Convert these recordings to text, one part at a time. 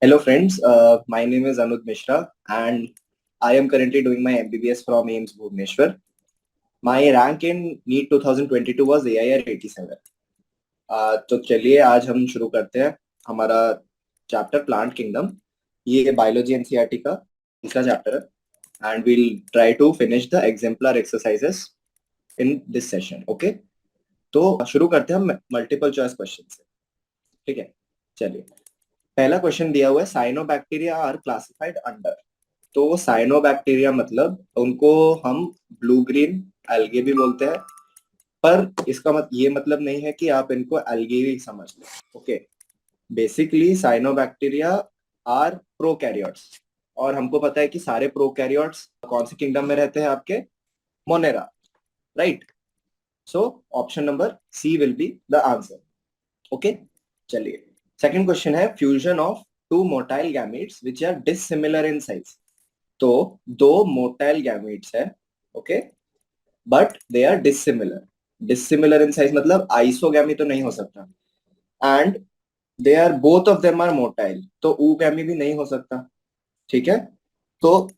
Hello friends, my name is Anuj Mishra and I am currently doing my MBBS from AIIMS Bhubaneswar. My rank in NEET 2022 was AIR 87. तो चलिए आज हम शुरू करते हैं हमारा चैप्टर प्लांट किंगडम। ये बायोलॉजी एनसीईआरटी का तीसरा चैप्टर है and we'll try to finish the exemplar exercises in this session. Okay, तो शुरू करते हैं हम मल्टीपल चॉइस क्वेश्चन से। ठीक है, चलिए पहला क्वेश्चन दिया हुआ है, साइनोबैक्टीरिया आर क्लासिफाइड अंडर। तो साइनोबैक्टीरिया मतलब उनको हम ब्लू ग्रीन एल्गे भी बोलते हैं, पर इसका ये मतलब नहीं है कि आप इनको एल्गे ही समझ लें। Okay, basically cyanobacteria are prokaryotes और हमको पता है कि सारे प्रोकैरियोट्स कौन से किंगडम में रहते हैं आपके, Monera, right. So option number C will be the answer. Okay, चलिए सेकंड क्वेश्चन है, fusion of two motile gametes which are dissimilar in size. तो दो मोटाइल गैमेट्स है, okay, but they are dissimilar. Dissimilar in size मतलब isogamy तो नहीं हो सकता, and they are both of them are motile, तो ऊगैमी भी नहीं हो सकता। ठीक है, तो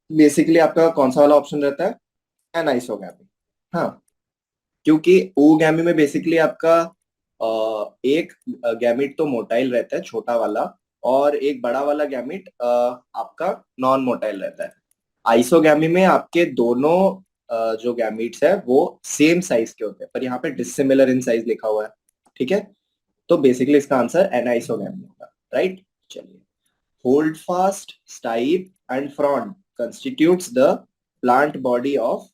बेसिकली आपका कौन सा वाला ऑप्शन रहता है, एनाइसोगैमी। हाँ, क्योंकि ऊगैमी में बेसिकली आपका एक गैमिट तो मोटाइल रहता है, छोटा वाला, और एक बड़ा वाला गैमिट आपका नॉन मोटाइल रहता है। आइसोगैमी में आपके दोनों जो गैमिट्स है वो सेम साइज के होते हैं, पर यहाँ पे डिसिमिलर इन साइज लिखा हुआ है। ठीक है, तो बेसिकली इसका आंसर एनाइसोगैमी होगा, राइट। चलिए, hold fast, stipe and frond constitutes the plant body of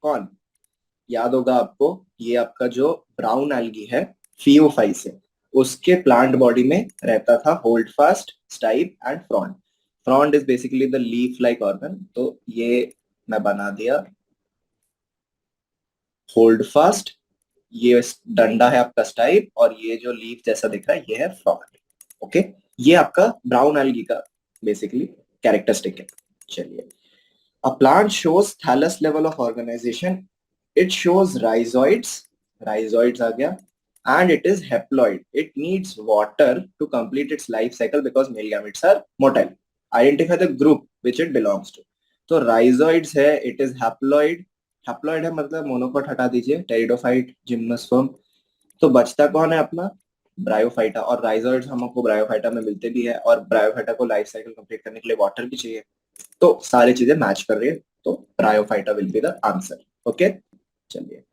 कौन। याद होगा आपको, ये आपका जो ब्राउन एल्गी है फियोफाइस है, उसके प्लांट बॉडी में रहता था hold fast, stipe and frond. Frond is basically the leaf like organ, तो ये मैं बना दिया होल्ड फास्ट, ये डंडा है आपका स्टाइप, और ये जो लीफ जैसा दिख रहा है ये है फ्रॉन्ड। ओके, ये आपका ब्राउन एल्गी का बेसिकली कैरेक्टरिस्टिक है। चलिए, a plant shows thallus level of organization, it shows rhizoids, rhizoids आ गया, and it is haploid, it needs water to complete its life cycle because male gametes are motile, identify the group which it belongs to। तो rhizoids है, it is haploid, haploid है मतलब monocot हटा दीजिए, pteridophyte, gymnosperm, तो बचता कौन है अपना ब्रायोफाइटा, और राइजोइड्स हमको ब्रायोफाइटा में मिलते भी है, और ब्रायोफाइटा को लाइफ साइकिल कंप्लीट करने के लिए वाटर भी चाहिए, तो सारी चीजें मैच कर रही है, तो bryophyta will be the answer. Okay, चलिए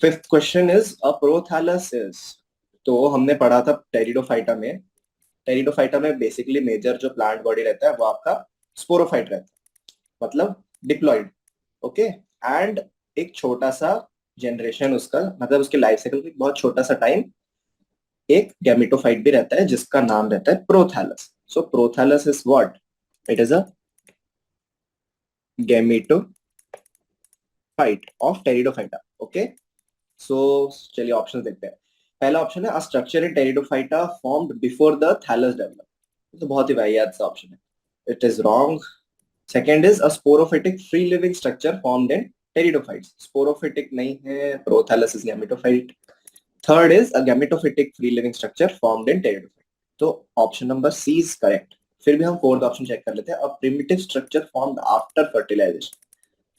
fifth question is a prothallus is. तो हमने पढ़ा था टेरिडोफाइटा में, टेरिडोफाइटा में बेसिकली मेजर जो प्लांट बॉडी रहता है वो आपका स्पोरोफाइट रहता है, मतलब डिप्लॉइड। ओके, एंड एक छोटा सा जनरेशन उसका, मतलब उसके लाइफ साइकिल का बहुत छोटा सा टाइम, एक गैमेटोफाइट भी रहता है जिसका नाम रहता है prothallus. So prothallus is what, it is a gametophyte of pteridophyta. Okay, so चलिए ऑप्शन देखते हैं। पहला ऑप्शन है, a structure in pteridophyta formed before the thallus develop. तो बहुत ही वाहियात सा ऑप्शन है, it is wrong. Second is a sporophytic free living structure formed in pteridophytes. Sporophytic नहीं है, prothallus is gametophyte. Third is a gametophytic free living structure formed in pteridophyte, तो option number C is correct. फिर भी हम fourth option check कर लेते हैं, a primitive structure formed after fertilization.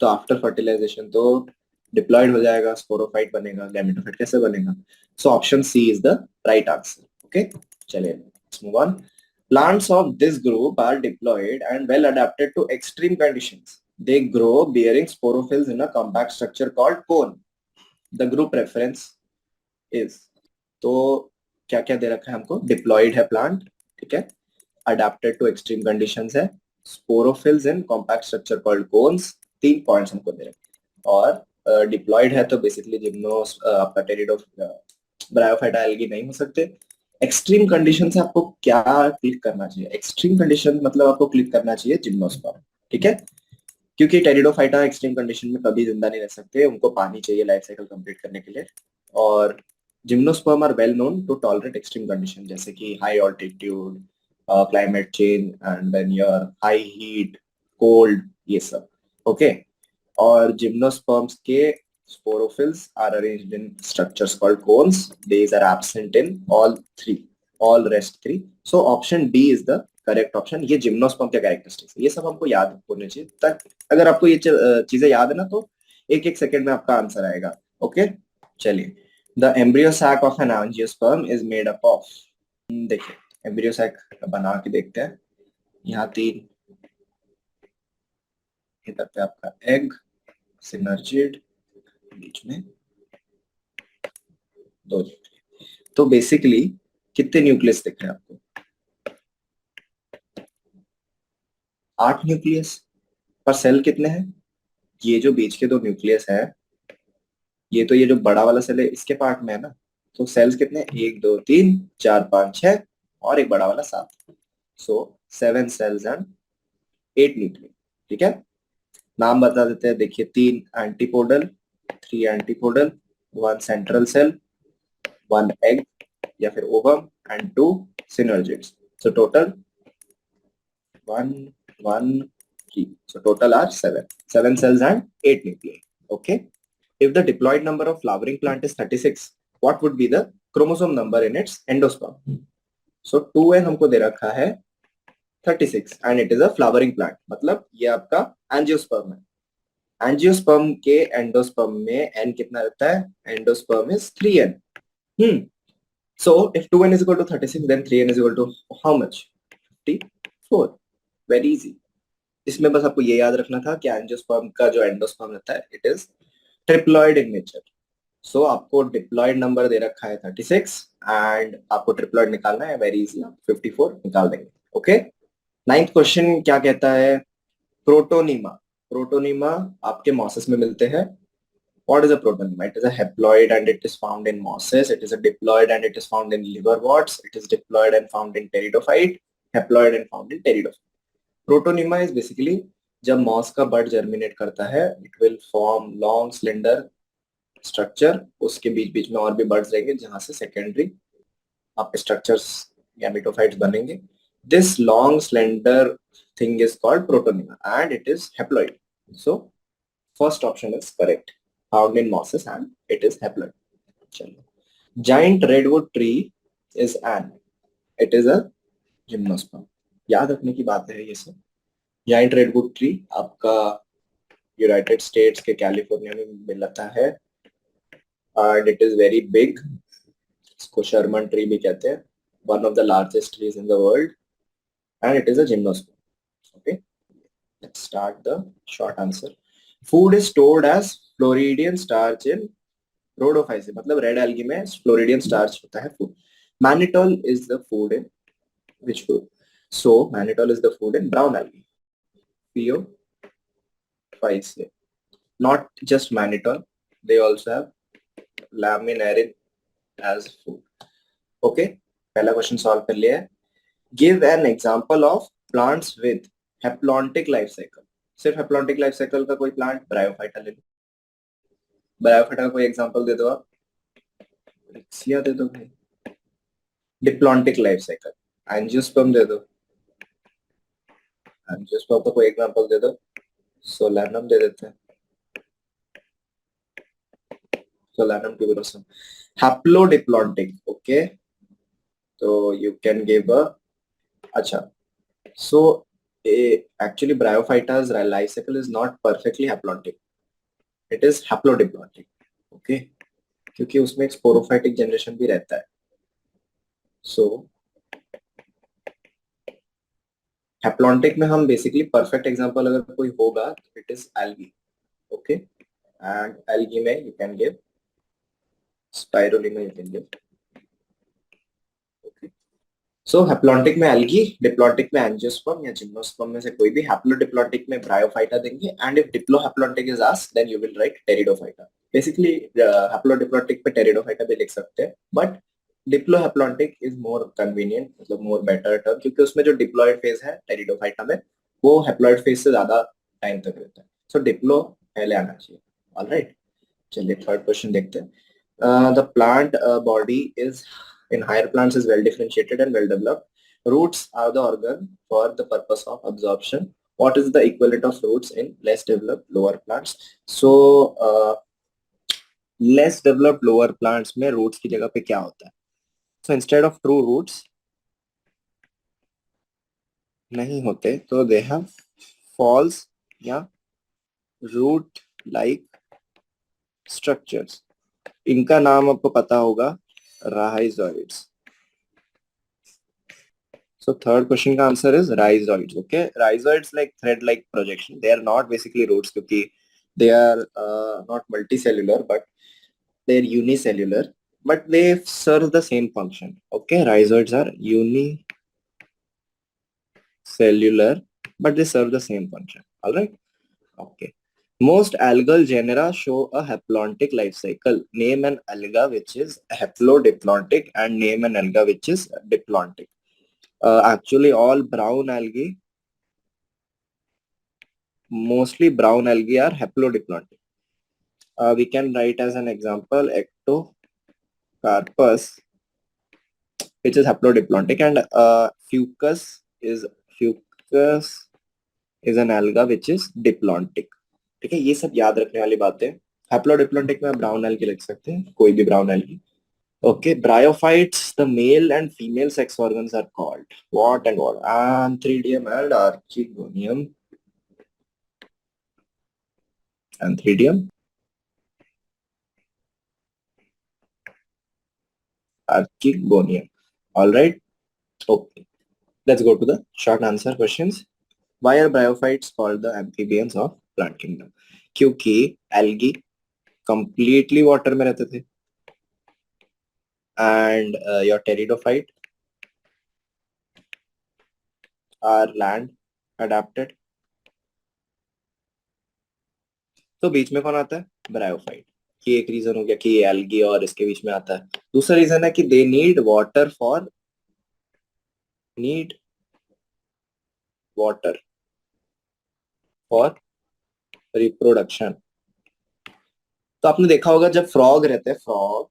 तो आफ्टर फर्टिलाइजेशन तो डिप्लॉयड हो जाएगा, स्पोरोफाइट बनेगा, गैमेटोफाइट कैसे बनेगा। So option C is the right answer. Okay, चलिए let's move on. Plants of this group are diploid and well adapted to extreme conditions. They grow bearing sporophylls in a compact structure called cone. The group reference is, तो क्या क्या दे रखा है हमको, diploid है plant, ठीक है, adapted to extreme conditions है, sporophylls in compact structure called cones, 3 points हमको दे रखे, और डिप्लॉयड है तो बेसिकली जिम्नोस आपका टेरिडो ब्रायोफाइटा एल्गी नहीं हो सकते। एक्सट्रीम कंडीशन से आपको क्या क्लिक करना चाहिए, एक्सट्रीम कंडीशन मतलब आपको क्लिक करना चाहिए जिम्नोस्पर्म। ठीक है, क्योंकि टेरिडोफाइटा एक्सट्रीम कंडीशन में कभी जिंदा नहीं रह सकते, उनको पानी चाहिए लाइफ साइकिल कंप्लीट करने के लिए, और gymnosperm are well known to tolerate extreme condition जैसे कि high altitude, climate change and then your high heat, cold, ये सब। ओके, और जिम्नोस्पर्म्स के sporophylls are arranged in structures called cones. These are absent in all three. all rest 3. So option D is the correct option. ये gymnosperm के characteristics है, ये सब हमको याद होने चाहिए, तक अगर आपको ये चीजें याद है ना तो एक एक सेकंड में आपका आंसर आएगा. ओके, चलिए. The embryo sac of an angiosperm is made up of. देखिए एम्ब्रियो सैक बना के देखते हैं. यहाँ 3, इधर पे आपका एग, सिनर्जिड, बीच में 2. तो बेसिकली कितने न्यूक्लियस दिख रहे हैं आपको? 8 न्यूक्लियस. पर सेल कितने हैं? ये जो बीच के 2 न्यूक्लियस है, ये तो ये जो बड़ा वाला सेल है इसके पार्ट में है ना. तो सेल्स कितने? 1 2 3 4 5 6 और एक बड़ा वाला 7. So 7 cells and 8 nucleus. ठीक है, नाम बता देते हैं. देखिए 3 antipodal, 3 antipodal, 1 central cell, 1 egg या फिर ovum and 2 synergids. So total 1 1 3. So total are 7 cells and 8 nuclei. Okay, if the diploid number of flowering plant is 36, what would be the chromosome number in its endosperm? So 2n हमको दे रखा है 36 and it is a flowering plant. मतलब ये आपका angiosperm है. Angiosperm के endosperm में n कितना रहता है? Endosperm is 3n. So if 2n is equal to 36, then 3n is equal to how much? 54. Very easy. इसमें बस आपको ये याद रखना था कि एंजियोस्पर्म का जो एंडोस्पर्म रहता है it is triploid in nature. So आपको डिप्लॉइड नंबर दे रखा है 36 एंड आपको ट्रिप्लॉइड निकालना है. वेरी इजी, 54 निकाल देंगे. ओके, 9th क्वेश्चन क्या कहता है? प्रोटोनीमा. प्रोटोनीमा आपके मॉसेस में मिलते हैं. What is a protonema? It is a haploid and it is found in mosses. It is a diploid and it is found in liverworts. It is diploid and found in pteridophyte. Haploid and found in pteridophyte. Protonema is basically जब moss का बड germinate करता है, it will form long slender structure. उसके बीच बीच में और भी birds रहेंगे जहां से सेकेंडरी आप स्ट्रक्चर्स गैमेटोफाइट्स बनेंगे. This long slender thing is called protonema and it is haploid. So first option is correct. Found in mosses and it is haploid. चलो, giant redwood tree is it is a gymnosperm. याद रखने की बात है ये सब. giant redwood tree आपका United states के कैलिफोर्निया में मिलता है and it is very big. इसको शर्मन ट्री भी कहते हैं. one of the largest trees in the world and it is a gymnosperm. Okay, let's start the short answer. Food is stored as floridean starch in rhodophyceae. मतलब red algae में floridean starch होता है food. Mannitol is the food in which food? So mannitol is the food in brown algae. Phaeophyceae. Not just mannitol, they also have laminarin as food. Okay, पहला question solve कर लिया है. Give an example of plants with haplontic life cycle. सिर्फ haplontic life cycle का कोई plant. Bryophyta ले लो. Bryophyta का कोई एग्जांपल दे दो आप. रिक्सिया दे दो भाई. Diplontic life cycle. एंजियोस्पर्म दे दो. एंजियोस्पर्म का कोई एग्जांपल दे दो. सोलानम दे देते हैं. Solanum tuberosum. हैप्लोडिप्लॉन्टिक. ओके, तो यू कैन गिव अ. अच्छा, so actually Bryophyta's life cycle is not perfectly haplontic. It is haplodiploidic. Okay, क्योंकि उसमें एक स्पोरोफाइटिक जनरेशन भी रहता है. So haplontic में हम बेसिकली परफेक्ट एग्जांपल अगर कोई होगा तो it is algae. Okay, and algae में you can give spirulina, you can give. So haplontic में एल्गी, डिप्लॉन्टिक में एंजियोस्पर्म या जिम्नोस्पर्म में से कोई भी. हैप्लोडिप्लॉन्टिक में ब्रायोफाइटा देंगे and if diplohaplontic is asked then you will write pteridophyta. Basically haplodiplontic पे टेरिडोफाइटा भी लिख सकते हैं but diplohaplontic is more convenient, मतलब मोर बेटर टर्म, क्योंकि उसमें जो डिप्लॉयड फेज है टेरिडोफाइटा में वो हैप्लॉयड फेज से ज्यादा टाइम तक रहता है. सो डिप्लो पहले आना चाहिए. ऑलराइट, चलिए थर्ड क्वेश्चन देखते हैं. The plant body is in higher plants is well differentiated and well developed. Roots are the organ for the purpose of absorption. What is the equivalent of roots in less developed lower plants? So less developed lower plants में roots की जगह पे क्या होता है? So instead of true roots नहीं होते तो दे हैव फॉल्स या रूट लाइक स्ट्रक्चर्स। इनका नाम आपको पता होगा, राइजोइड्स। So third question का answer is rhizoids. Okay, rhizoids like thread-like projection. They are not basically roots क्योंकि they are not multicellular, but they are unicellular. But they serve the same function. Okay, rhizoids are unicellular, but they serve the same function. All right. Okay. Most algal genera show a haplontic life cycle. Name an alga which is haplodiplontic and name an alga which is diplontic. Actually, all brown algae, mostly brown algae are haplodiplontic. We can write as an example Ectocarpus, which is haplodiplontic, and Fucus is an alga which is diplontic. ठीक है, ये सब याद रखने वाली बातें। Haplodiplontic में brown algae लिख सकते हैं, कोई भी brown algae. Okay, bryophytes, the male and female sex organs are called what and what? Anthridium and Archegonium. Anthridium, Archegonium. All right. Okay. Let's go to the short answer questions. Why are bryophytes called the amphibians of plant kingdom? क्योंकि algae completely water में रहते थे and your pteridophyte are land adapted. तो बीच में कौन आता है? Bryophyte. ये एक रीजन हो गया कि ये एल्गी और इसके बीच में आता है। दूसरा रीजन है कि they need water for reproduction. तो आपने देखा होगा जब फ्रॉग रहते हैं, फ्रॉग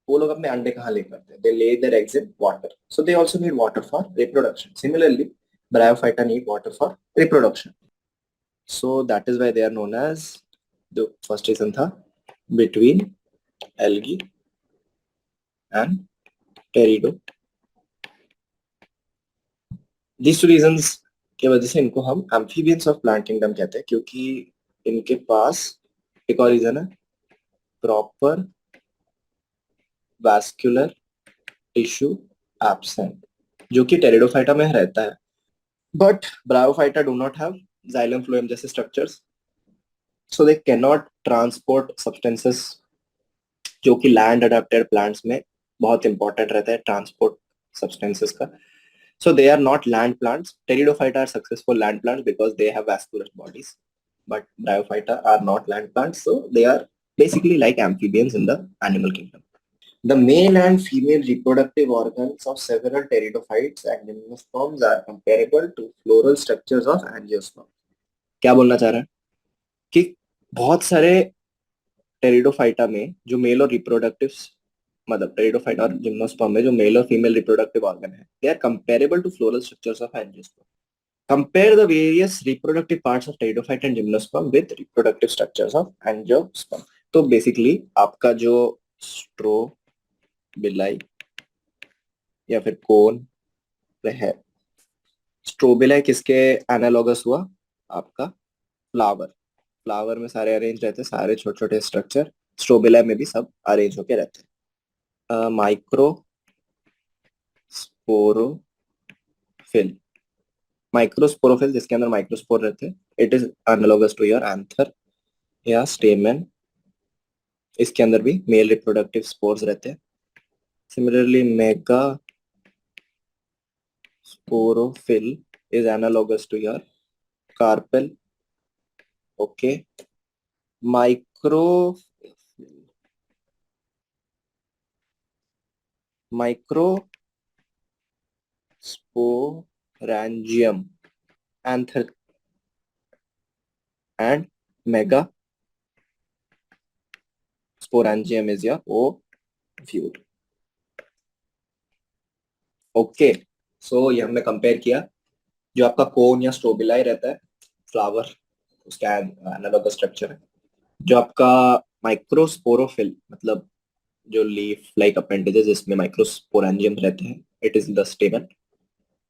वो लोग अपने अंडे कहाँ ले करते हैं? They lay their eggs in water, so they also need water for reproduction. Similarly bryophyta need water for reproduction, so that is why they are known as. The first reason था between algae and pterido. These two reasons की वजह से इनको हम amphibians of plant kingdom कहते हैं, क्योंकि इनके पास एक और रीजन है, प्रॉपर वैस्कुलर टिश्यू एब्सेंट, जो कि टेरिडोफाइटा में रहता है। But bryophyta do not have xylem phloem जैसे structures, so they can not transport substances, जो कि लैंड अडेप्टेड प्लांट्स में बहुत इंपॉर्टेंट रहता है ट्रांसपोर्ट सब्सटेंसेस का। So they are not land plants. Pteridophyta are successful land plants because they have vascular bodies, but Bryophyta are not land plants, so they are basically like amphibians in the animal kingdom. The male and female reproductive organs of several pteridophytes and gymnosperms are comparable to floral structures of angiosperm. क्या बोलना चाह रहा है कि बहुत सारे pteridophyta में जो मेल और रिप्रोडक्टिव, मतलब टेरिडोफाइटा और जिम्नोस्पर्म में जो मेल और फीमेल रिप्रोडक्टिव ऑर्गन है, they are comparable to floral structures of angiosperm. Compare the various reproductive parts of pteridophyte and gymnosperm with reproductive structures of angiosperm. तो बेसिकली आपका जो स्ट्रोबिलाई या फिर कोन है, स्ट्रोबिलाई किसके एनालॉगस हुआ? आपका फ्लावर। फ्लावर में सारे अरेंज रहते हैं, सारे छोटे छोटे स्ट्रक्चर स्ट्रोबिलाई में भी सब अरेंज होके रहते हैं। माइक्रो स्पोरोफिल, माइक्रोस्पोरोफिल जिसके अंदर माइक्रोस्पोर रहते हैं, it is analogous to your anther या स्टेमन। इसके अंदर भी मेल रिप्रोडक्टिव स्पोर्स रहते हैं। Similarly mega sporophyll is analogous to your carpel. Okay, micro sporangium anther and mega sporangium is your ovule. Okay, so ये हमने कंपेयर किया। जो आपका कोन या स्ट्रोबिलाई रहता है, फ्लावर, उसका एनालॉगस स्ट्रक्चर है। जो आपका माइक्रोस्पोरोफिल मतलब जो लीफ लाइक अपेंडेजेस जिसमें माइक्रोस्पोरेंजियम रहते हैं, it is the stamen.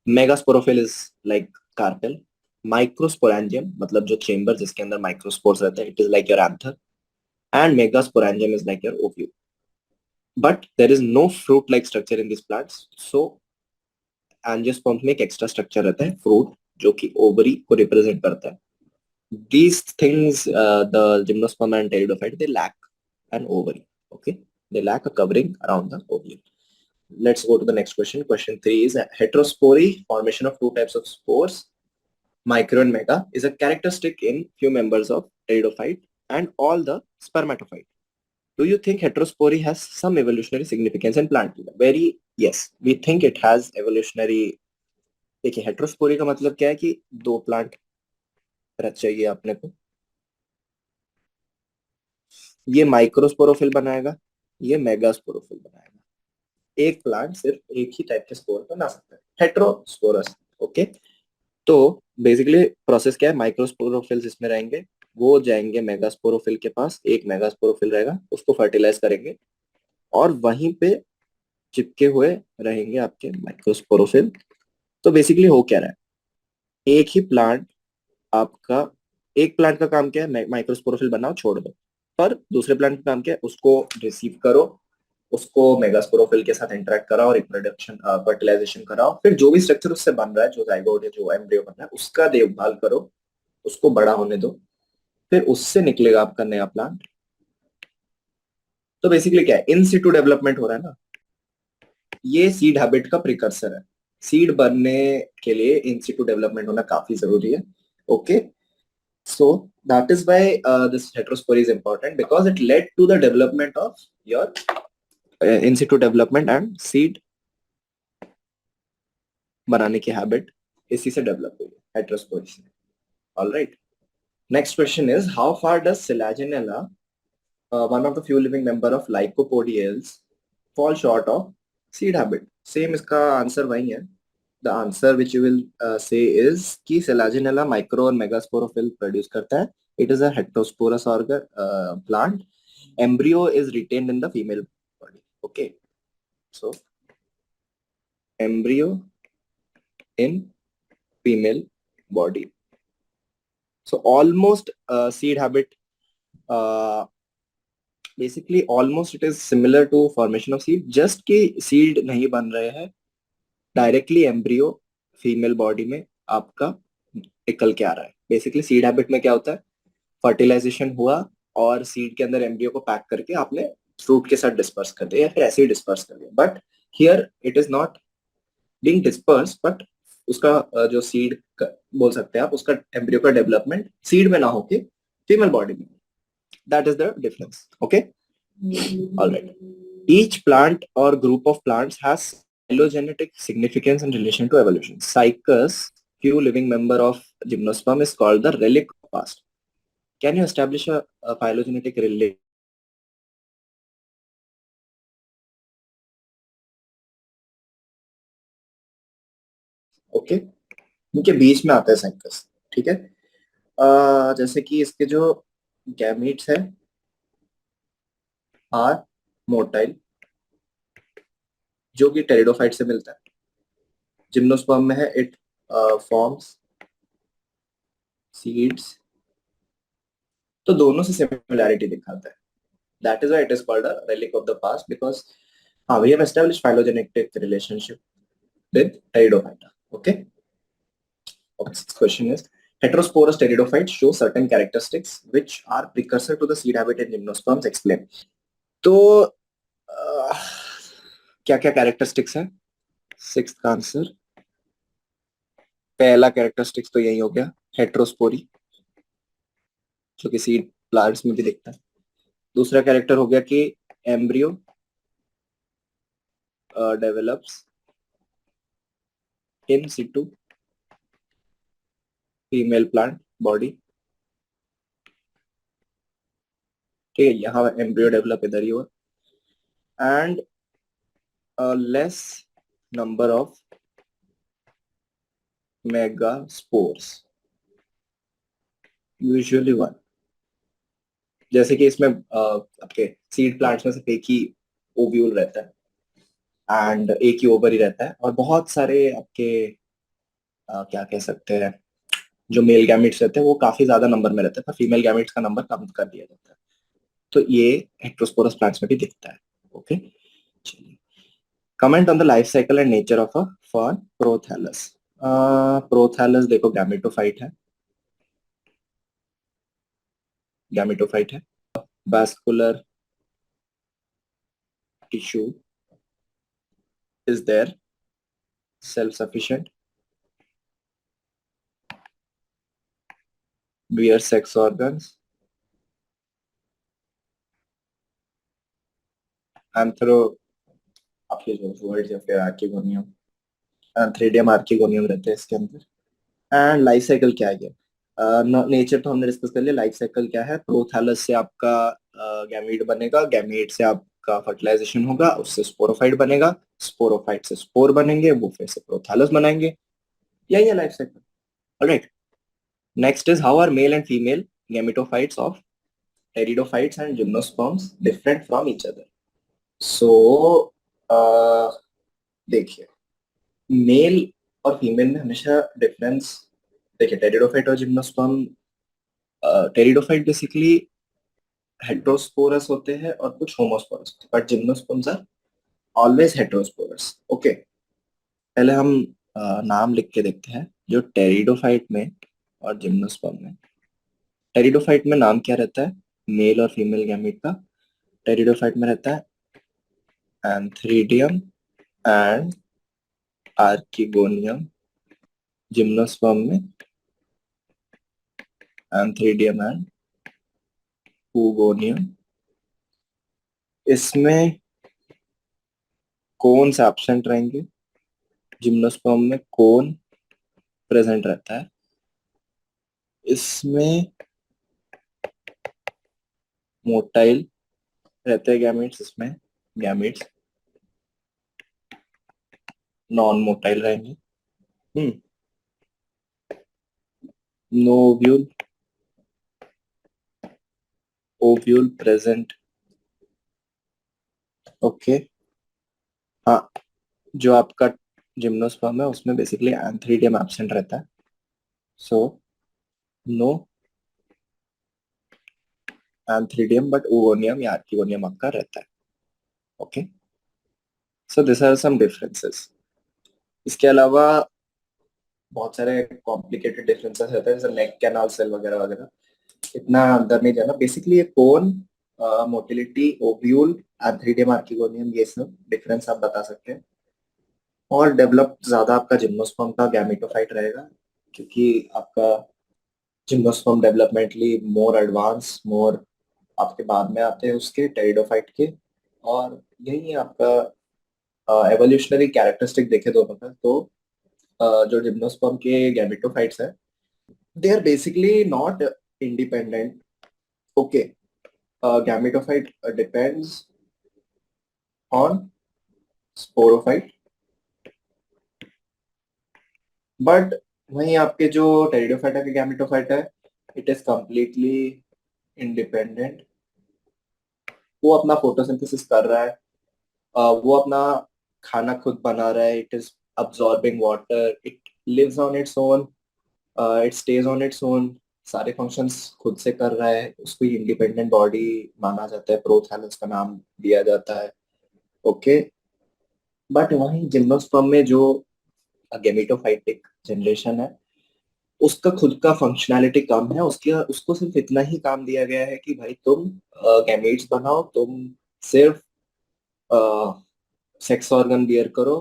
Megasporophyll is like carpel. Microsporangium मतलब जो चेंबर जिसके अंदर माइक्रोस्पोर्स रहते हैं, it is like your anther. And megasporangium is like your ovule. But there is no fruit like structure in this plants. So angiosperm में एक extra structure रहता है, फ्रूट, जो कि ओवरी को रिप्रेजेंट करता है. These things, the gymnosperm and pteridophyte, they lack an ovary. Okay, they lack a covering around the ovule. Let's go to the next question. Question 3 is heterospory, formation of two types of spores, micro and mega, is a characteristic in few members of pteridophyte and all the spermatophyte. Do you think heterospory has some evolutionary significance in plant kingdom? Very yes, we think it has evolutionary. देखिए heterospory का मतलब क्या है कि दो plant रच चाहिए अपने को. ये माइक्रोस्पोरोफिल बनाएगा, ये मेगास्पोरोफिल बनाएगा. एक प्लांट सिर्फ एक ही टाइप के स्पोर बना सकता है, हेट्रोस्पोरस. ओके, तो बेसिकली प्रोसेस क्या है, माइक्रोस्पोरोफिल्स इसमें रहेंगे, वो जाएंगे मेगास्पोरोफिल के पास, एक मेगास्पोरोफिल रहेगा, उसको फर्टिलाइज करेंगे और वहीं पे चिपके हुए रहेंगे आपके माइक्रोस्पोरोफिल. तो बेसिकली हो क्या रहा है, एक ही प्लांट आपका, एक प्लांट का काम क्या है, माइक्रोस्पोरोफिल बनाओ छोड़ दो. पर दूसरे प्लांट का काम क्या है, उसको रिसीव करो, उसको मेगास्पोरोफिल के साथ इंटरेक्ट कराओ, रिप्रोडक्शन फर्टिलाइजेशन कराओ, फिर जो भी स्ट्रक्चर उससे बन रहा है, जो जाइगोट या जो एम्ब्रियो बन रहा है, उसका देखभाल करो, उसको बड़ा होने दो, फिर उससे निकलेगा आपका नया प्लांट. तो बेसिकली क्या है, इन सिटू डेवलपमेंट हो रहा है ना, ये सीड हैबिट का प्रिकर्सर है. सीड बनने के लिए इन सिटू डेवलपमेंट होना काफी जरूरी है. Okay, so that is why this heterospory is important, because it led to the development of your in situ development and seed बनाने की हैबिट इसी से डेवलप हुई है, हेट्रोस्पोरी से. All right, next question is how far does selaginella, one of the few living member of lycopodiales, fall short of seed habit. Same इसका answer वही है. The answer which you will say is कि selaginella micro और megasporophyll produce करता है. It is a heterosporous organ plant. Embryo is retained in the female body. Okay, so embryo in female body. So almost seed habit, uh, basically almost it is similar to formation of seed, just कि seed नहीं बन रहे हैं, directly embryo female body में आपका निकल के आ रहा है. बेसिकली सीड हैबिट में क्या होता है, फर्टिलाइजेशन हुआ और सीड के अंदर एम्ब्रियो को पैक करके आपने फ्रूट के साथ डिस्पर्स कर दिया या फिर ऐसे ही डिस्पर्स कर दिया. But here it is not being disperse, but उसका जो सीड बोल सकते हैं आप, उसका एम्ब्रियो का डेवलपमेंट सीड में ना होके फीमेल बॉडी में. That is the difference. Okay, alright. Each plant और group of plants has phylogenetic significance in relation to evolution. Cycas, few living member of gymnosperm, is called the relic of past. Can you establish a phylogenetic relation? Okay, इनके बीच में आता है cycas. ठीक है, जैसे कि इसके जो गैमीट्स है आर मोटाइल, जो कि टेरिडोफाइट से मिलता है. जिम्नोस्पर्म में है इट फॉर्म्स सीड्स. तो दोनों से सिमिलैरिटी दिखाता है. That is why it is called a relic of the past, because we have established phylogenetic relationship with Pteridophyta. Okay. Next question is heterosporous pteridophytes show certain characteristics which are precursor to the seed habit in gymnosperms. Explain. तो क्या क्या characteristics हैं? Sixth का answer, पहला characteristics तो यही हो गया, हेट्रोस्पोरी, जो कि सीड प्लांट्स में भी दिखता है. दूसरा कैरेक्टर हो गया कि embryo develops in Situ female plant body. ठीक है, यहाँ एम्ब्रियो डेवलप इधर ही हुआ. And less number of megaspores, usually one. जैसे कि इसमें आपके सीड प्लांट्स में सिर्फ एक ही ओव्यूल रहता है एंड एक ही ओवर ही रहता है, और बहुत सारे आपके क्या कह सकते हैं, जो मेल गैमेट्स रहते हैं वो काफी ज्यादा नंबर में रहते हैं, पर फीमेल गैमेट्स का नंबर कम कर दिया जाता है। तो ये हेट्रोस्पोरस प्लांट्स में भी दिखता है। ओके, चलिए, comment on the life cycle and nature of a fern prothallus. Prothallus देखो गैमेटोफाइट है, गैमेटोफाइट है, vascular tissue is there, self sufficient, bear sex organs, anthro आपके जो वर्ड्स या फिर आर्किगोनियम, एंथ्रीडियम आर्किगोनियम रहते हैं इसके अंदर। एंड लाइफ साइकिल क्या है? नेचर तो हमने डिस्कस कर लिया, लाइफ साइकिल क्या है? प्रोथैलस से आपका गैमीट बनेगा, गैमीट से आपका फर्टिलाइजेशन होगा, उससे स्पोरोफाइट बनेगा, स्पोरोफाइट से स्पोर बनेंगे, वो फिर से प्रोथैलस बनाएंगे। यही है life cycle. Alright, next is how are male and female gametophytes of pteridophytes and gymnosperms different from each other? So देखिए, मेल और फीमेल में हमेशा डिफरेंस, देखिए टेरिडोफाइट और जिम्नोस्पर्म, टेरिडोफाइट बेसिकली हेट्रोस्पोरस होते हैं और कुछ होमोस्पोरस होते हैं, but gymnosperms are always heterosporous. Okay, पहले हम नाम लिख के देखते हैं जो टेरिडोफाइट में और जिम्नोस्पर्म में। टेरिडोफाइट में नाम क्या रहता है मेल और फीमेल गैमीट का? टेरिडोफाइट में रहता है एंथ्रीडियम एंड आर्किगोनियम, जिम्नोस्पर्म में एंथ्रीडियम एंड पूगोनियम। इसमें कौन से एब्सेंट रहेंगे? जिम्नोस्पर्म में कौन प्रेजेंट रहता है? इसमें मोटाइल रहते हैं गैमेट्स, इसमें गैमेट्स नॉन मोटाइल रहेंगे। No ovule, ovule present. Okay, हाँ, जो आपका जिम्नोस्पर्म है उसमें बेसिकली एंथ्रीडियम एब्सेंट रहता है, so no antheridium, but oogonium या आर्किगोनियम आपका रहता है। Okay, so this are some differences. इसके अलावा बहुत सारे कॉम्प्लिकेटेड डिफरेंसेस रहते हैं, जैसे नेक कैनाल सेल वगैरह वगैरह, इतना अंदर नहीं जाना। बेसिकली ये कोन, मोटिलिटी, ओव्यूल, एंथ्रीडियम, आर्किगोनियम, ये सब डिफरेंस आप बता सकते हैं। और डेवलप ज्यादा आपका जिम्नोस्पर्म का गैमेटोफाइट रहेगा, क्योंकि आपका जिम्नोस्पर्म डेवलपमेंटली मोर एडवांस, मोर आपके बाद में आते हैं उसके टेरिडोफाइट के। और यही है आपका एवोल्यूशनरी कैरेक्टरिस्टिक देखे दोनों का, तो जो जिम्नोस्पर्म के गैमेटोफाइट्स है, they are basically not independent. Okay, gametophyte depends on sporophyte, but वहीं आपके जो टेरिडोफाइटा के गैमेटोफाइट है, इट इज कंप्लीटली इंडिपेंडेंट। वो अपना फोटोसिंथेसिस कर रहा है, वो अपना खाना खुद बना रहा है, it is absorbing water, it lives on its own, it stays on its own, सारे फंक्शंस खुद से कर रहा है, उसको इंडिपेंडेंट बॉडी माना जाता है, प्रोथैलस का नाम दिया जाता है। ओके, बट वहीं जिम्नोस्पर्म में जो गेमेटोफाइटिक जनरेशन है, उसका खुद का फंक्शनैलिटी कम है, उसके उसको सिर्फ इतना ही काम दिया गया है कि भाई तुम गैमेट्स बनाओ, तुम सिर्फ सेक्स ऑर्गन बियर करो,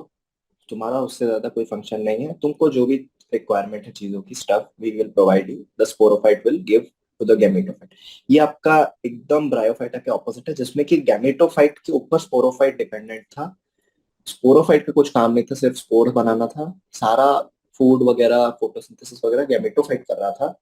तुम्हारा उससे ज्यादा कोई फंक्शन नहीं है। तुमको जो भी रिक्वायरमेंट है चीजों की, stuff we will provide you, the sporophyte will give to the gametophyte. ये आपका एकदम ब्रायोफाइटा के ऑपोजिट है, जिसमें कि गैमेटोफाइट के ऊपर स्पोरोफाइट डिपेंडेंट था। स्पोरोफाइट का कुछ काम नहीं था, सिर्फ स्पोर बनाना था, सारा फूड वगैरह फोटोसिंथेसिस वगैरह गैमेटोफाइट कर रहा था।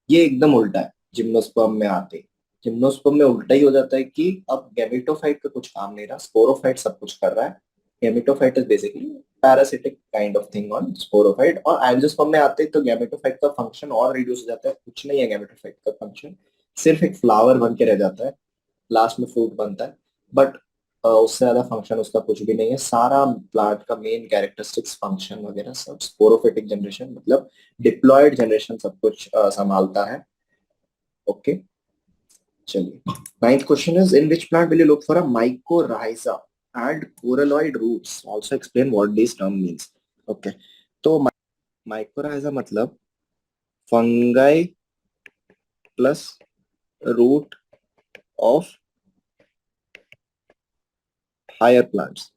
ये एकदम उल्टा है जिम्नोस्पर्म में आते। जिम्नोस्पर्म में उल्टा ही हो जाता है कि अब गैमेटोफाइट का कुछ काम नहीं रहा, स्पोरोफाइट सब कुछ कर रहा है। Gametophyte is basically parasitic kind of thing on sporophyte. और एंजियोस्पर्म में आते तो गैमेटोफाइट का फंक्शन और रिड्यूस हो जाता है, कुछ नहीं है गैमेटोफाइट का फंक्शन, सिर्फ एक फ्लावर बन के रह जाता है, लास्ट में फ्रूट बनता है। बट उससे ज्यादा फंक्शन उसका कुछ भी नहीं है। सारा प्लांट का मेन कैरेक्टरिस्टिक्स, फंक्शन वगैरह सब स्पोरोफिटिक जनरेशन मतलब डिप्लॉयड जनरेशन सब कुछ संभालता है। ओके, चलिए। Ninth question is in which plant will you look for a mycorrhiza and coralloid roots, also explain what this term means. Okay, तो माइकोराइजा मतलब fungi plus root of higher plants,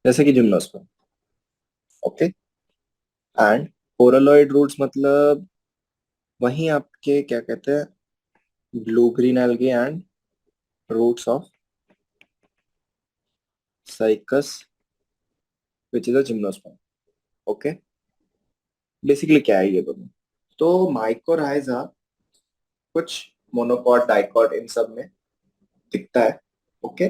जैसे कि gymnosperm. Okay, and coralloid roots मतलब वही आपके क्या कहते हैं, blue green algae and roots of cycas which is a gymnosperm. Okay, basically क्या है ये दोनों? तो माइकोराइजा कुछ मोनोकॉट, डाइकॉट इन सब में दिखता है। Okay,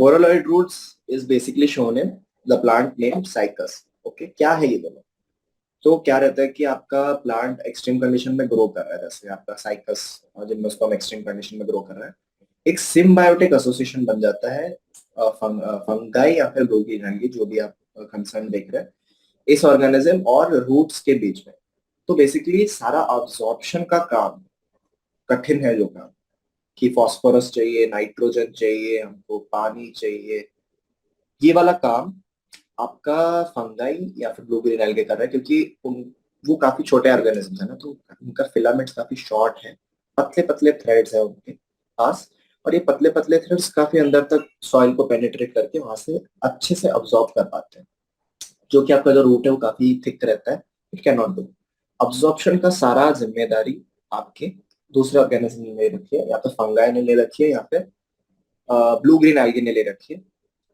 coralloid roots is basically shown in the plant name cycas. Okay, क्या है ये दोनों? तो क्या रहता है कि आपका प्लांट एक्सट्रीम कंडीशन में ग्रो कर रहा है, जैसे आपका साइकस जिम्नोस्पर्म एक्सट्रीम कंडीशन में ग्रो कर रहा है, एक सिम्बायोटिक एसोसिएशन बन जाता है फंगाई या फिर ब्लूगी रंगी, जो भी आप कंसर्न देख रहे हैं, इस ऑर्गेनिज्म और रूट्स के बीच में। तो बेसिकली सारा अब्जॉर्प्शन का काम कठिन है, जो काम कि फास्फोरस चाहिए, नाइट्रोजन चाहिए, हमको पानी चाहिए, ये वाला काम आपका फंगाई या फिर ब्लू ग्रीन एल्गे कर रहा है, क्योंकि वो काफी छोटे ऑर्गेनिज्म है ना, तो उनका फिलामेंट्स काफी शॉर्ट है, पतले पतले थ्रेड्स है उनके पास, और ये पतले पतले थ्रेड्स काफी अंदर तक सॉइल को पेनिट्रेट करके वहां से अच्छे से अब्सॉर्ब कर पाते हैं, जो कि आपका जो रूट है वो काफी थिक रहता है, it can not do. Absorption का सारा जिम्मेदारी आपके दूसरे ऑर्गेनिज्म ने ले रखी है, या तो फंगाई ने ले रखी है या फिर ब्लू ग्रीन एल्गे ने ले रखी है।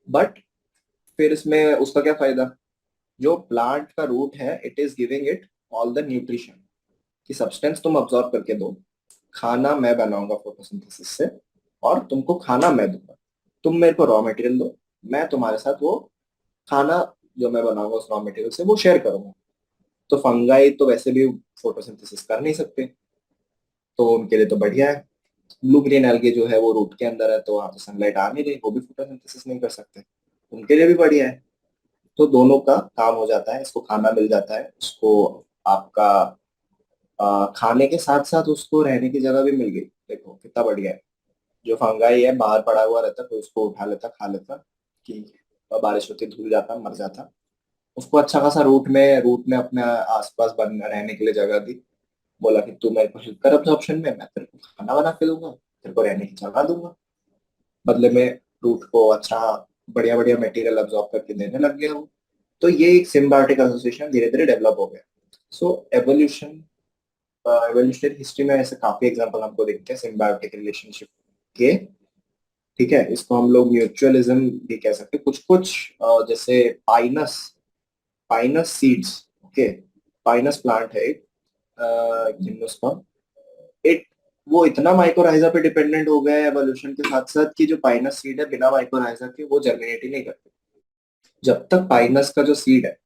बट फिर इसमें उसका क्या फायदा? जो प्लांट का रूट है, it is giving it all the nutrition की सब्सटेंस तुम अब्सॉर्ब करके दो, खाना मैं बनाऊंगा फोटोसिंथेसिस से, और तुमको खाना मैं दूंगा। तुम मेरे को रॉ मटेरियल दो, मैं तुम्हारे साथ वो खाना जो मैं बनाऊंगा उस रॉ मटेरियल से वो शेयर करूंगा। तो फंगाई तो वैसे भी फोटोसिंथेसिस कर नहीं सकते, तो उनके लिए तो बढ़िया है। ब्लू ग्रीन एल्गे जो है वो रूट के अंदर है, तो वहां तो सनलाइट आ नहीं रही, वो भी फोटोसिंथेसिस नहीं कर सकते, उनके लिए भी बढ़िया है। तो दोनों का काम हो जाता है, इसको खाना मिल जाता है, उसको आपका खाने के साथ साथ उसको रहने की जगह भी मिल गई। देखो कितना बढ़िया है। जो फंगाई है बाहर पड़ा हुआ रहता, तो उसको उठा लेता, खा लेता, कि बारिश होती धुल जाता, मर जाता। उसको अच्छा खासा रूट में अपने आसपास बन रहने के लिए जगह दी, बोला कि तू मेरे को हेल्प कर अब्जॉर्प्शन में, मैं तेरे को खाना बना के दूंगा, तेरे को रहने की जगह दूंगा। बदले में रूट को अच्छा बढ़िया बढ़िया मटेरियल अब्जॉर्ब करके देने लग गया वो। तो ये एक सिम्बायोटिक एसोसिएशन धीरे धीरे डेवलप हो गया। सो एवोल्यूशनरी हिस्ट्री में ऐसे काफी एग्जांपल हमको दिखते हैं सिम्बायोटिक रिलेशनशिप के। ठीक है, इसको हम लोग म्यूचुअलिज्म भी कह सकते हैं। कुछ कुछ जैसे Pinus Pinus seeds. Okay, Pinus plant है एक जिम्नोस्पर्म, इट वो इतना माइक्रोराइजा पे डिपेंडेंट हो गया है एवोल्यूशन के साथ साथ, कि जो पाइनस सीड है बिना माइक्रोराइजा के वो जर्मिनेट ही नहीं करते। जब तक पाइनस का जो सीड है,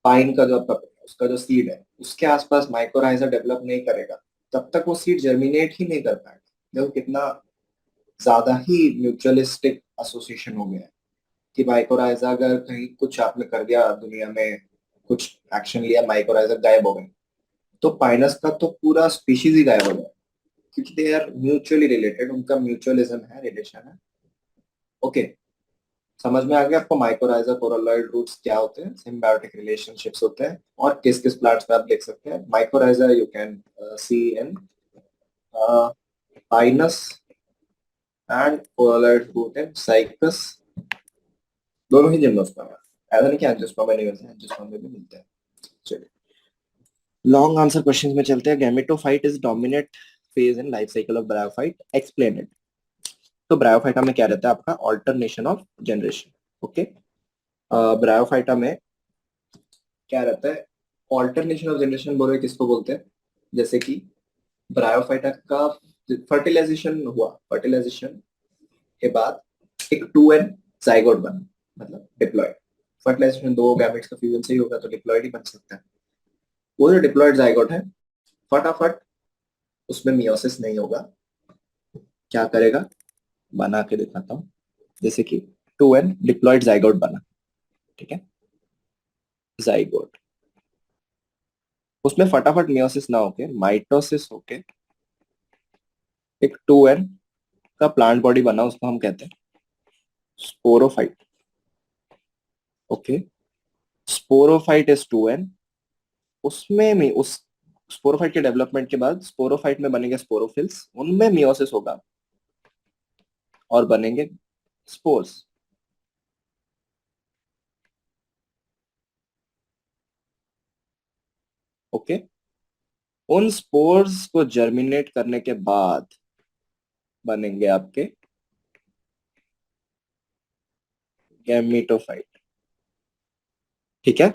पाइन का जो आपका उसका जो सीड है उसके आसपास माइक्रोराइजा डेवलप नहीं करेगा, तब तक वो सीड जर्मिनेट ही नहीं कर पाएगा। देखो कितना ज्यादा ही म्यूचुअलिस्टिक एसोसिएशन हो गया है, कि माइक्रोराइजा अगर कहीं कुछ आपने कर दिया दुनिया में, कुछ एक्शन लिया, माइक्रोराइजा गायब हो गए, तो पाइनस का तो पूरा स्पीशीज ही गायब हो गया, क्योंकि दे आर म्यूचुअली रिलेटेड, उनका म्यूचुअलिज्म है, रिलेशन है। ओके, समझ में आ गया आपको माइक्रोराइजा कोरलॉइड रूट्स क्या होते हैं, सिम्बायोटिक रिलेशनशिप्स होते हैं, और किस किस प्लांट्स में आप देख सकते हैं mycorrhiza you can see in pinus and coralloid root in cycas, दोनों ही जिम्नोस्पर्म है। ऐसा नहीं कि एंजियोस्पर्म में नहीं मिलते, एंजियोस्पर्म में भी मिलते हैं। चलिए, लॉन्ग आंसर क्वेश्चंस में चलते हैं। Gametophyte is dominant phase in life cycle of bryophyte, explain it. तो ब्रायोफाइटा में क्या रहता है आपका, alternation of generation. Okay, bryophyta में क्या रहता है, ऑल्टरनेशन ऑफ जनरेशन बोल रहे किसको बोलते हैं? जैसे कि ब्रायोफाइटा का फर्टिलाइजेशन हुआ, फर्टिलाइजेशन के बाद एक 2n जाइगोट बना, मतलब डिप्लॉयड। फर्टिलाइजेशन दो गैमेट्स का फ्यूजन से ही होगा, तो डिप्लॉयड ही बन सकता है। वो जो डिप्लॉयड जाइगोट है, फटाफट उसमें मियोसिस नहीं होगा, क्या करेगा, बना के दिखाता हूँ। जैसे कि 2n डिप्लॉयड जाइगोट बना, ठीक है, जाइगोट, उसमें फटाफट मियोसिस ना होके माइटोसिस होके एक 2n का प्लांट बॉडी बना, उसको हम कहते हैं sporophyte. Okay, sporophyte is 2n, उसमें में उस स्पोरोफाइट के डेवलपमेंट के बाद स्पोरोफाइट में बनेंगे स्पोरोफिल्स, उनमें मियोसिस होगा और बनेंगे स्पोर्स। ओके, उन स्पोर्स को जर्मिनेट करने के बाद बनेंगे आपके गैमीटोफाइट, ठीक है।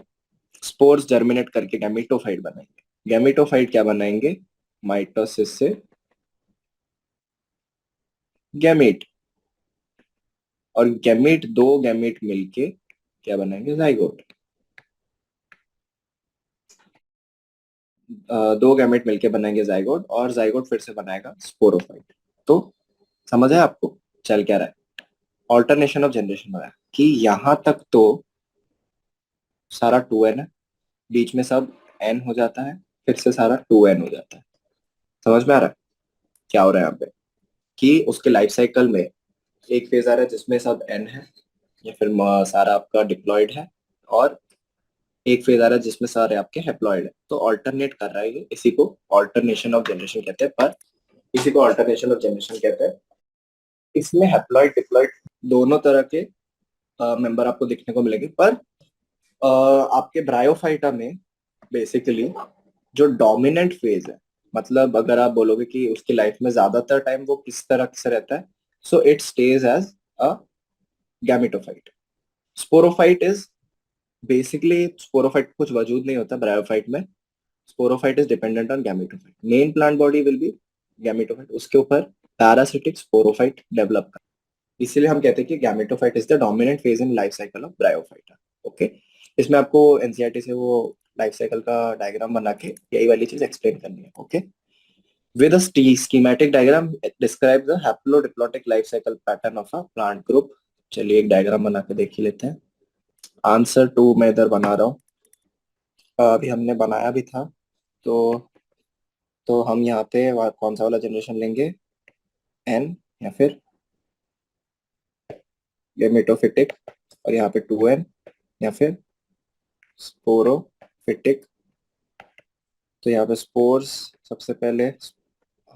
स्पोर्स जर्मिनेट करके गैमीटोफाइट बनाएंगे, गैमीटोफाइट क्या बनाएंगे, माइटोसिस से गैमीट, और गैमीट, दो गैमीट मिलके क्या बनाएंगे, जाइगोट। दो गैमेट मिलके बनाएंगे जाइगोट, और जाइगोट फिर से बनाएगा स्पोरोफाइट। तो समझ है आपको चल क्या रहा है, ऑल्टरनेशन ऑफ जनरेशन हो रहा है कि यहां तक तो सारा 2n है, बीच में सब n हो जाता है, फिर से सारा 2n हो जाता है। समझ में आ रहा है क्या हो रहा है यहाँ पे, कि उसके लाइफ साइकिल में एक फेज आ रहा है जिसमें सब n है, या फिर सारा आपका डिप्लॉयड है, और एक फेज आ रहा है जिसमें सारे आपके हेप्लॉयड है। तो ऑल्टरनेट कर रहा है ये, इसी को ऑल्टरनेशन ऑफ जनरेशन कहते हैं, पर इसी को ऑल्टरनेशन ऑफ जनरेशन कहते हैं। इसमें हैप्लॉइड डिप्लॉइड दोनों तरह के मेंबर आपको देखने को मिलेंगे, पर आपके ब्रायोफाइटा में बेसिकली जो डोमिनेंट फेज है, मतलब अगर आप बोलोगे कि उसकी लाइफ में ज्यादातर टाइम वो किस तरह से रहता है, so it stays as a gametophyte. Sporophyte is basically, sporophyte कुछ वजूद नहीं होता ब्रायोफाइट में, sporophyte is dependent on gametophyte, main plant body will be gametophyte, उसके ऊपर पैरासिटिक स्पोरोफाइट डेवलप, इसीलिए हम कहते हैं कि gametophyte is the dominant phase in life cycle of bryophyta. Okay, इसमें आपको एनसीईआरटी से वो लाइफ साइकिल का डायग्राम बना के यही वाली चीज एक्सप्लेन करनी है। Okay, with a schematic diagram describe the haplodiploidic life cycle pattern of a plant group. चलिए एक डायग्राम बना के देख ही लेते हैं। आंसर टू मैं इधर बना रहा हूँ, अभी हमने बनाया भी था। तो हम यहाँ पे कौन सा वाला जनरेशन लेंगे, एन, या फिर गेमेटोफिटिक, और यहाँ पे 2n, या फिर स्पोरोफिटिक। तो यहाँ पे स्पोर्स सबसे पहले,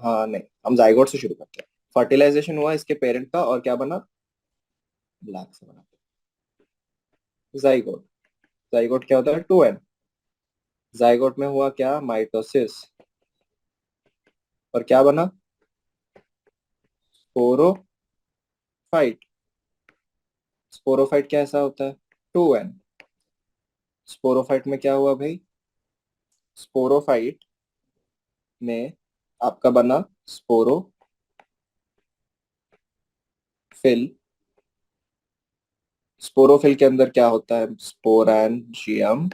हाँ नहीं, हम जाइगोट से शुरू करते हैं। फर्टिलाइजेशन हुआ इसके पेरेंट का और क्या बना, ब्लैक से बना जाइगोट। जाइगोट क्या होता है, 2n। जाइगोट में हुआ क्या, माइटोसिस, और क्या बना, स्पोरोफाइट। स्पोरोफाइट क्या ऐसा होता है, 2n। स्पोरोफाइट में क्या हुआ भाई, स्पोरोफाइट में आपका बना स्पोरोफिल। स्पोरोफिल के अंदर क्या होता है, स्पोरेंजियम।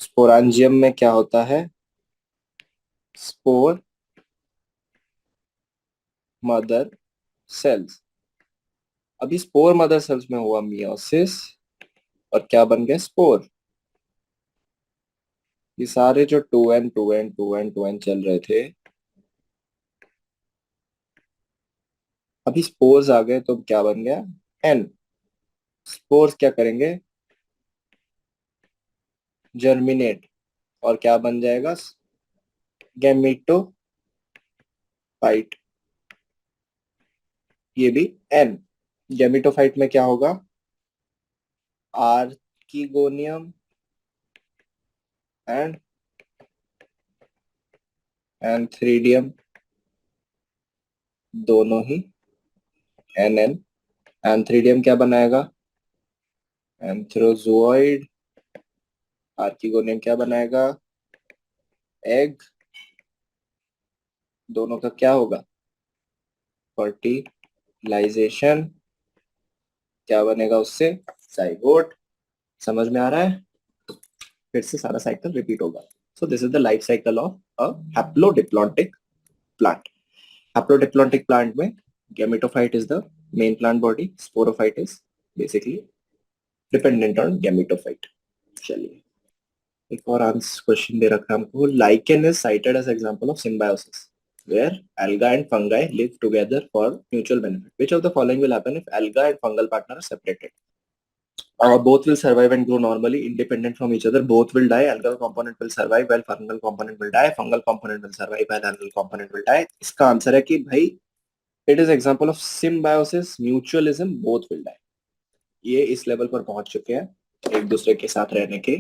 स्पोरेंजियम में क्या होता है, स्पोर मदर सेल्स। अभी स्पोर मदर सेल्स में हुआ मियोसिस, और क्या बन गए, स्पोर। ये सारे जो 2n 2n 2n 2n चल रहे थे, अभी स्पोर्स आ गए तो क्या बन गया, n। स्पोर्स क्या करेंगे, जर्मिनेट, और क्या बन जाएगा, गैमेटोफाइट। ये भी n। गैमेटोफाइट में क्या होगा, आर्किगोनियम एंड एंथ्रीडियम, दोनों ही nn। एंथ्रीडियम क्या बनाएगा, एंथ्रोजोइड। आर्किगोनियम क्या बनाएगा, एग। दोनों का क्या होगा, फर्टिलाइजेशन, क्या बनेगा उससे, जाइगोट। समझ में आ रहा है, फिर से सारा साइकिल रिपीट होगा। So this is the life cycle of a haplodiplontic plant. Haplodiplontic plant में gametophyte is the main plant body. Sporophyte is basically dependent on gametophyte. चलिए एक और आंसर क्वेश्चन दे रखा है हमको. Lichen is cited as example of symbiosis where alga and fungi live together for mutual benefit. Which of the following will happen if alga and fungal partner are separated? Both will survive and grow normally, independent from each other. Both will die. Algal component will survive while fungal component will die. Fungal component will survive while algal component will die. इसका answer है कि भाई it is example of symbiosis, mutualism, both will die. ये इस level पर पहुंच चुके हैं एक दूसरे के साथ रहने के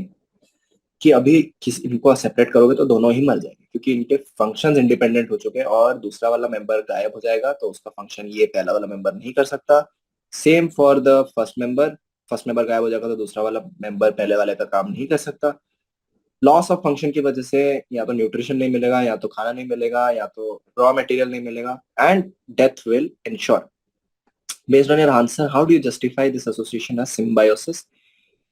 कि अभी इनको सेपरेट करोगे तो दोनों ही मर जाएंगे क्योंकि इनके फंक्शंस इंडिपेंडेंट हो चुके हैं और दूसरा वाला मेंबर गायब हो जाएगा तो उसका फंक्शन ये पहला वाला मेंबर नहीं कर सकता. Same for the first member गायब हो जाएगा तो दूसरा वाला मेंबर पहले वाले का काम नहीं कर सकता. लॉस ऑफ फंक्शन की वजह से या तो न्यूट्रिशन नहीं मिलेगा या तो खाना नहीं मिलेगा या तो रॉ मटेरियल नहीं मिलेगा and death will ensure. Based on your answer how do you justify this association as symbiosis?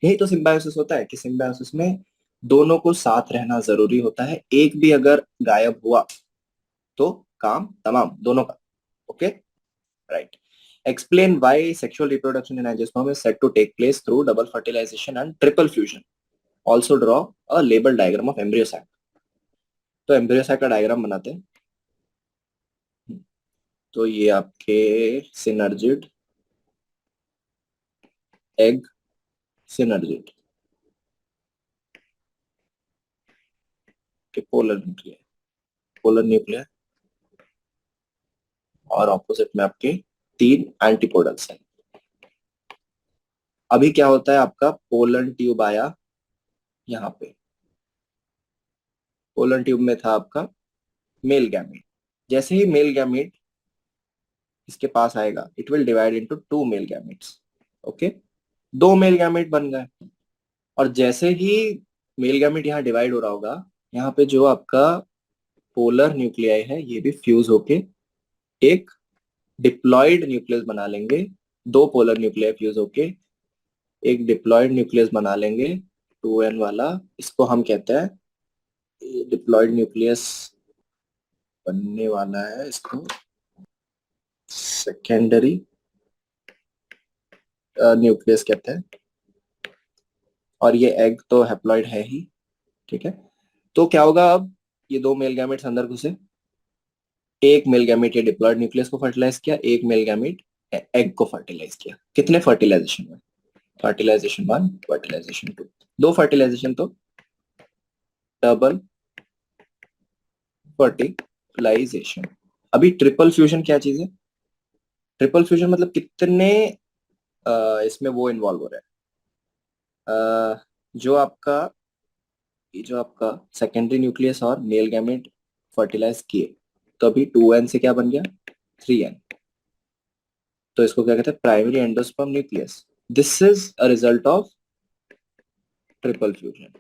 यही तो सिम्बायोसिस होता है कि सिम्बायोसिस में दोनों को साथ रहना जरूरी होता है. एक भी अगर गायब हुआ तो काम तमाम दोनों का. Okay right. Explain why sexual reproduction in angiosperm is said to take place through double fertilization and triple fusion. Also draw a label diagram of embryo sac. तो embryo sac का डायग्राम बनाते हैं. तो ये आपके synergid, egg synergid के polar nuclear और opposite में आपके 3 एंटीपोडल्स हैं. अभी क्या होता है आपका पोलन ट्यूब आया यहाँ पे. पोलन ट्यूब में था आपका मेल गैमेट. जैसे ही मेल गैमेट इसके पास आएगा it will divide into 2 male gametes. Okay 2 male gamete बन गए और जैसे ही मेल गैमेट यहाँ डिवाइड हो रहा होगा यहाँ पे जो आपका पोलर न्यूक्लियाई है ये भी फ्यूज होके एक डिप्लॉयड न्यूक्लियस बना लेंगे. 2 पोलर न्यूक्लियाई फ्यूज होके एक डिप्लॉयड न्यूक्लियस बना लेंगे 2n वाला. इसको हम कहते हैं डिप्लॉयड न्यूक्लियस बनने वाला है. इसको सेकेंडरी न्यूक्लियस कहते हैं और ये एग तो हैप्लॉइड है ही. ठीक है तो क्या होगा अब ये 2 मेल गैमेट्स अंदर घुसे. एक मेल गैमेट ये डिप्लॉयड न्यूक्लियस को फर्टिलाइज किया. एक मेल गैमेट एग को फर्टिलाइज किया. कितने फर्टिलाइजेशन में? Fertilization 1 fertilization 2. 2 फर्टिलाइजेशन तो डबल फर्टिलाइजेशन. अभी ट्रिपल फ्यूजन क्या चीज है? ट्रिपल फ्यूजन मतलब कितने इसमें वो इन्वॉल्व हो रहा है. जो आपका सेकेंडरी न्यूक्लियस और मेल गैमेट फर्टिलाइज किए तो अभी 2n से क्या बन गया 3n. तो इसको क्या कहते हैं primary endosperm nucleus. This is a result of triple fusion.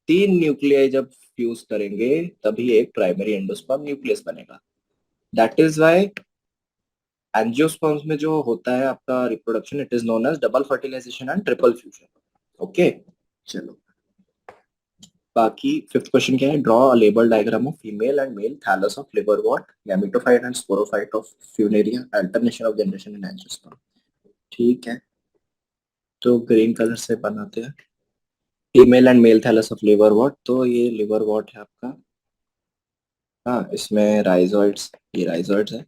3 nuclei जब फ्यूज करेंगे तभी एक प्राइमरी एंडोस्पर्म न्यूक्लियस बनेगा. दैट इज व्हाई एंजियोस्पर्म्स में जो होता है आपका reproduction it is known as double fertilization and triple fusion. Okay चलो बाकी फिफ्थ क्वेश्चन क्या है. Draw a label diagram of female and male thallus of liverwort gametophyte and sporophyte of funaria alternation of generation in angiosperm. ठीक है तो green colour से बनाते हैं. Female and male thallus of liverwort. तो ये लिवरवॉर्ट है आपका. हाँ इसमें राइजोइड्स ये राइजोइड्स है.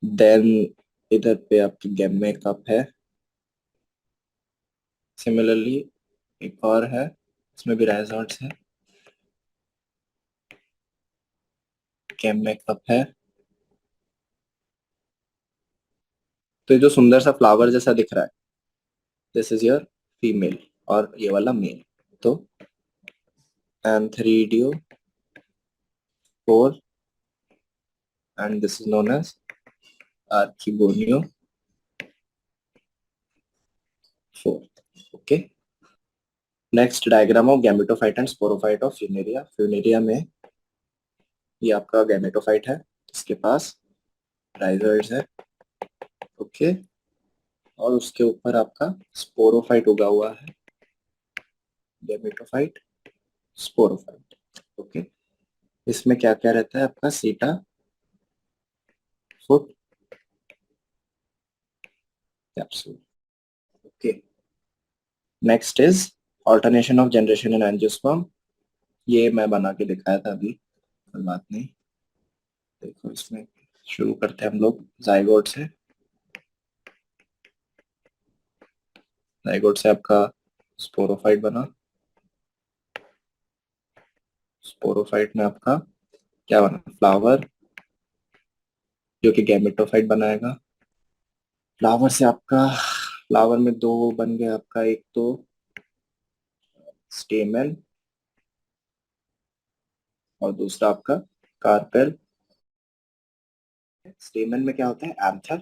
देन इधर पे आपकी गैमे कप है. सिमिलरली एक और है इसमें भी राइजोइड्स है. गैमे कप है. तो ये जो सुंदर सा फ्लावर जैसा दिख रहा है दिस इज योर फीमेल और ये वाला मेल. तो एंथ्रीडियो 4 and this is known as Archegonium 4. Okay. Next diagram of gametophyte and sporophyte of Funaria. Funaria में ये आपका गैमेटोफाइट है इसके पास राइजोइड्स है. ओके और उसके ऊपर आपका स्पोरोफाइट उगा हुआ है. Gametophyte sporophyte. ओके इसमें क्या क्या रहता है आपका सीटा foot capsule. Okay. Next is alternation of generation in angiosperm. ये मैं बना के दिखाया था अभी, कोई बात नहीं. देखो इसमें शुरू करते हैं हम लोग जाइगोट से. जाइगोट से आपका स्पोरोफाइट बना. स्पोरोफाइट में आपका क्या बना? फ्लावर, जो कि गैमेटोफाइट बनाएगा. फ्लावर से आपका, फ्लावर में दो बन गए आपका. एक तो स्टेमन और दूसरा आपका कार्पेल. स्टेमन में क्या होता है? एंथर.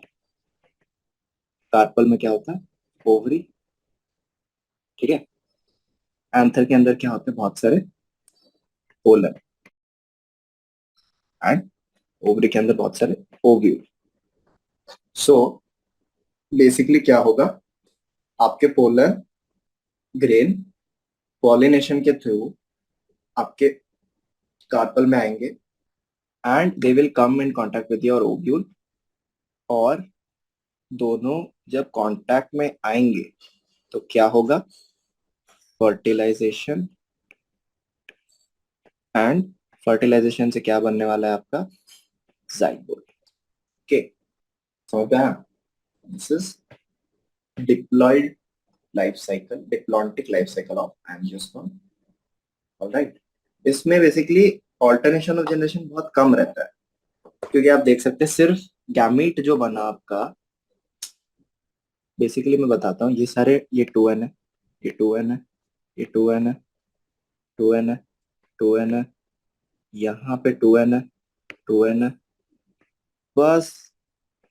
कार्पल में क्या होता है? ओवरी. ठीक है. एंथर के अंदर क्या होते हैं? बहुत सारे पोलन. एंड ओवरी के अंदर बहुत सारे ओव्यूल. सो बेसिकली क्या होगा? आपके पोलन ग्रेन पॉलिनेशन के थ्रू आपके कार्पल में आएंगे and they will come in contact with your ovule. और दोनों जब कांटेक्ट में आएंगे तो क्या होगा? फर्टिलाइजेशन. एंड फर्टिलाइजेशन से क्या बनने वाला है आपका? जाइगोट. ओके, समझ गया? This is diploid life cycle, diplontic life cycle of angiosperm. Alright. इसमें बेसिकली ऑल्टरनेशन ऑफ जनरेशन बहुत कम रहता है, क्योंकि आप देख सकते हैं सिर्फ गैमीट जो बना आपका. बेसिकली मैं बताता हूँ, ये सारे, ये 2n है, ये 2n है, ये 2n है, 2n है, 2n है, यहाँ पे 2n है, 2n है. बस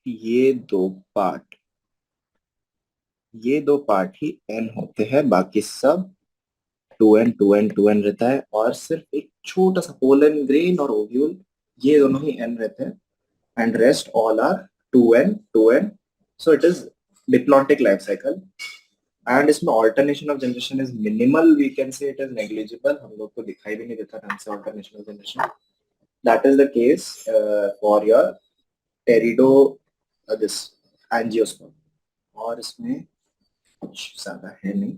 ये दो पार्ट, ये दो पार्ट ही n होते हैं. बाकी सब 2n 2n 2n रहता है. और सिर्फ एक छोटा सा पोलन ग्रेन और ओव्यूल, ये दोनों ही n रहते हैं. And rest all are 2n 2n. So it is diplontic life cycle. And इसमें alternation of generation is minimal, we can say it is negligible. हम लोग को दिखाई भी नहीं देता ढंग से alternation of generation. That is the case for your pterido this angiosperm. और इसमें कुछ ज्यादा है नहीं.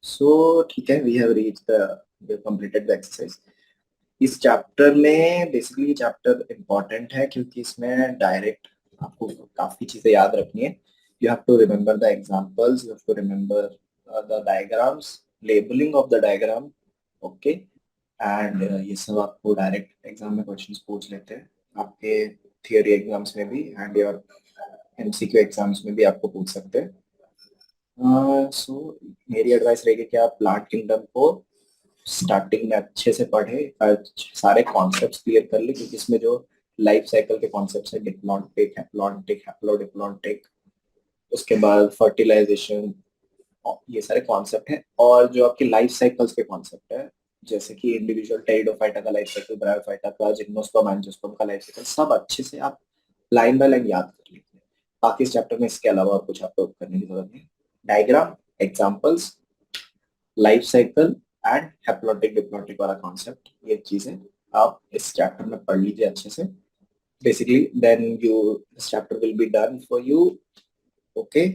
सो ठीक है, we have reach the completed the exercise. इस चैप्टर में बेसिकली चैप्टर इंपॉर्टेंट है, क्योंकि इसमें डायरेक्ट आपको काफी चीजें याद रखनी है. You have to remember the examples, you have to remember the diagrams, labeling of the diagram. Okay. And ये सब आपको डायरेक्ट एग्जाम में क्वेश्चंस पूछ लेते हैं, आपके थियोरी एग्जाम्स में भी एंड योर एमसीक्यू एग्जाम्स में भी आपको पूछ सकते हैं. सो मेरी एडवाइस रहेगी कि आप प्लांट किंगडम को स्टार्टिंग में अच्छे से पढ़े, सारे कॉन्सेप्ट्स क्लियर कर ले, क्योंकि इसमें जो लाइफ साइकिल के कॉन्सेप्ट्स है, डिप्लॉन्टिक, हैप्लॉन्टिक, हैप्लोडिप्लॉन्टिक, उसके बाद फर्टिलाइजेशन, ये सारे कॉन्सेप्ट हैं. और जो आपकी लाइफ साइकिल्स के कॉन्सेप्ट है, जैसे कि इंडिविजुअल टेरिडोफाइटा का लाइफ साइकिल, ब्रायोफाइटा का, जिम्नोस्पर्म, एंजियोस्पर्म का लाइफ साइकिल, सब अच्छे से आप लाइन बाय लाइन याद कर लीजिए. बाकी इस चैप्टर में इसके अलावा और कुछ आपको करने की जरूरत नहीं. Diagram, examples, life cycle and haplontic diplontic वाला कॉन्सेप्ट, ये चीजें आप इस चैप्टर में पढ़ लीजिए अच्छे से. Basically then you, this chapter will be done for you. Okay.